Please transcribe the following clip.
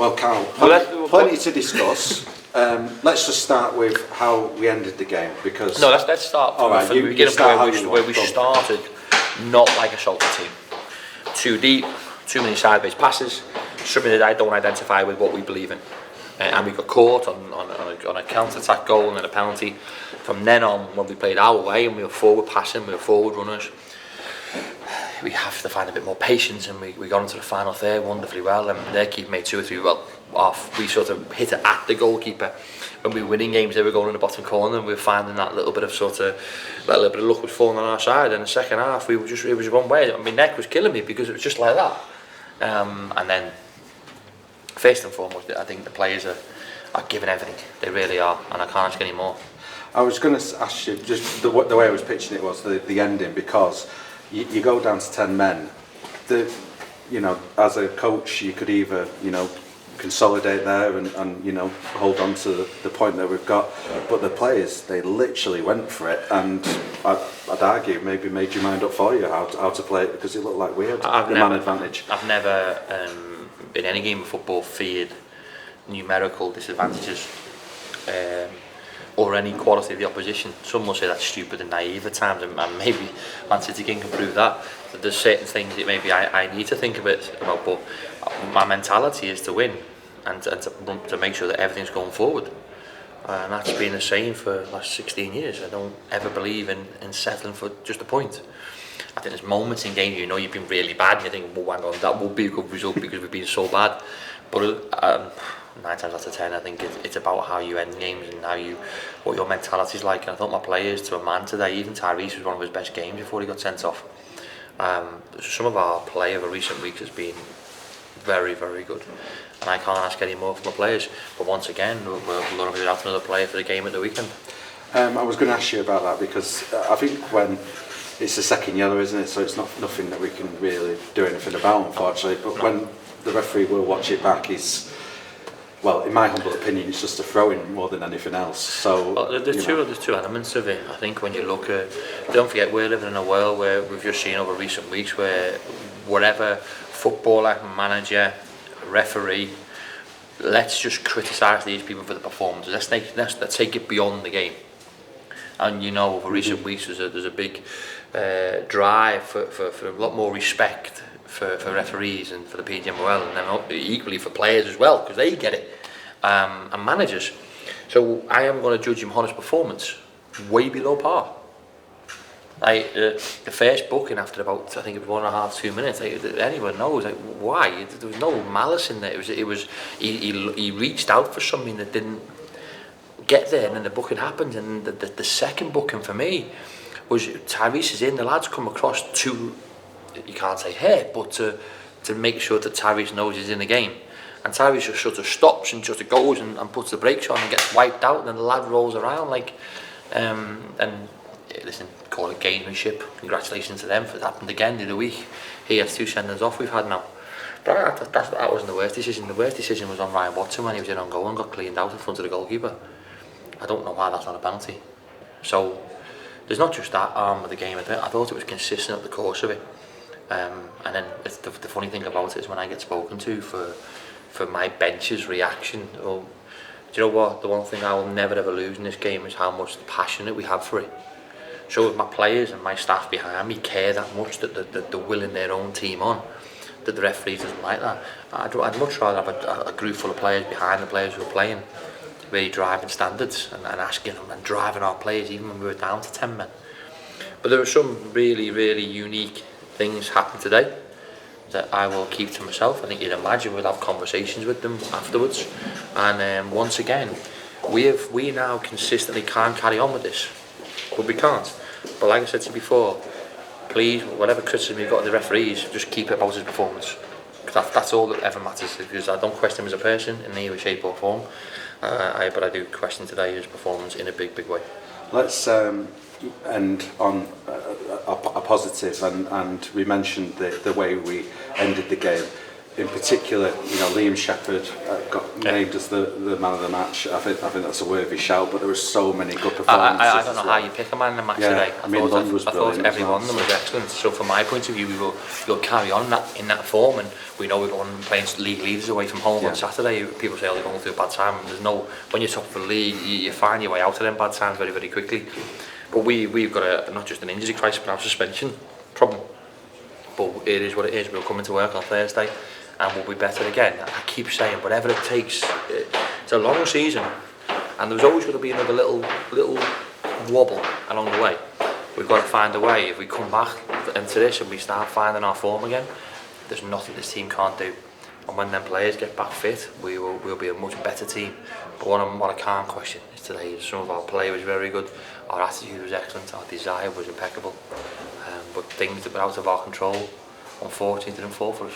Well, Karl, plenty to discuss. Let's just start with how we ended the game, because... No, let's start from the beginning where we started, not like a Salford team. Too deep, too many sideways passes, something that I don't identify with what we believe in. And we got caught on a counter-attack goal and then a penalty. From then on, when we played our way and we were forward passing, we were forward runners, we have to find a bit more patience, and we got into the final third wonderfully well, and their keeper made 2 or 3 off. We sort of hit it at the goalkeeper. When we were winning games, they were going in the bottom corner, and we were finding that little bit of luck was falling on our side. And the second half, it was one way. My neck was killing me because it was just like that. And then, first and foremost, I think the players are giving everything. They really are, and I can't ask any more. I was going to ask you, just the way I was pitching it was the ending, because you go down to 10 men. As a coach, you could either, consolidate there and hold on to the point that we've got, but the players, they literally went for it, and I'd argue maybe made your mind up for you how to play it, because it looked like we had the man advantage. I've never in any game of football feared numerical disadvantages or any quality of the opposition. Some will say that's stupid and naive at times, and maybe Man City can prove that there's certain things that maybe I need to think about, but my mentality is to win and to make sure that everything's going forward, and that's been the same for the last 16 years. I don't ever believe in settling for just a point. I think there's moments in games you've been really bad and you think, well, hang on, that will be a good result because we've been so bad, but 9 times out of 10 I think it's about how you end games and what your mentality is like. And I thought my players, to a man today, even Tyrese was one of his best games before he got sent off. Some of our play over recent weeks has been very, very good, and I can't ask any more from my players. But once again, we're going to have another player for the game at the weekend. I was going to ask you about that, because I think when it's the second yellow, isn't it, so it's nothing that we can really do anything about, unfortunately, but when the referee will watch it back, well, in my humble opinion, it's just a throw-in more than anything else. So there's two elements of it. I think when you look at, don't forget, we're living in a world where we've just seen over recent weeks where whatever footballer, manager, referee, let's just criticise these people for the performances. Let's take it beyond the game. And over recent weeks there's a big drive for a lot more respect for referees and for the PGMOL, and then equally for players as well, because they get it, and managers. So I am going to judge him on his performance way below par. The first booking after about, I think it was 1.5 to 2 minutes, anyone knows why. There was no malice in there. He reached out for something that didn't get there, and then the booking happened. And the second booking for me was Tyrese is in, the lads come across to, you can't say hey, but to make sure that Tyrese knows he's in the game, and Tyrese just sort of stops and just goes and puts the brakes on and gets wiped out, and then the lad rolls around and listen, call it gamesmanship. Congratulations to them for it happened again the other week. He has 2 sendings off we've had now. But that wasn't the worst decision. The worst decision was on Ryan Watson when he was in on goal and got cleaned out in front of the goalkeeper. I don't know why that's not a penalty. So there's not just that arm of the game. I thought it was consistent up the course of it. And then the funny thing about it is when I get spoken to for my bench's reaction, do you know what? The one thing I will never ever lose in this game is how much passionate we have for it. So if my players and my staff behind me care that much that they're willing their own team on, that the referee doesn't like that, I'd much rather have a group full of players behind the players who are playing, really driving standards and asking them and driving our players even when we were down to 10 men. But there were some really, really unique things happen today that I will keep to myself. I think you'd imagine we'll have conversations with them afterwards. And once again, we now consistently can't carry on with this, but we can't. But like I said to you before, please, whatever criticism you've got of the referees, just keep it about his performance. That's all that ever matters, because I don't question him as a person in any way, shape or form. But I do question today his performance in a big, big way. Let's end on a positive, and we mentioned the way we ended the game. in particular, you know, Liam Shepherd got named as the man of the match. I think that's a worthy shout, but there were so many good performances. I don't know how you pick a man in the match today. I thought every one of them was excellent. So from my point of view, we'll carry on in that form, and we know we're going playing league leaders away from home on Saturday. People say, oh, they're going through a bad time. There's no, when you're top of the league, you find your way out of them bad times very, very quickly. But we've got not just an injury crisis, but a suspension problem. But it is what it is. We'll come into work on Thursday and we'll be better again. I keep saying, whatever it takes. It's a long season, and there's always going to be another little wobble along the way. We've got to find a way. If we come back into this and we start finding our form again, there's nothing this team can't do. And when them players get back fit, we'll be a much better team. But what I can't question is today, some of our play was very good, our attitude was excellent, our desire was impeccable. But things that were out of our control, unfortunately, didn't fall for us.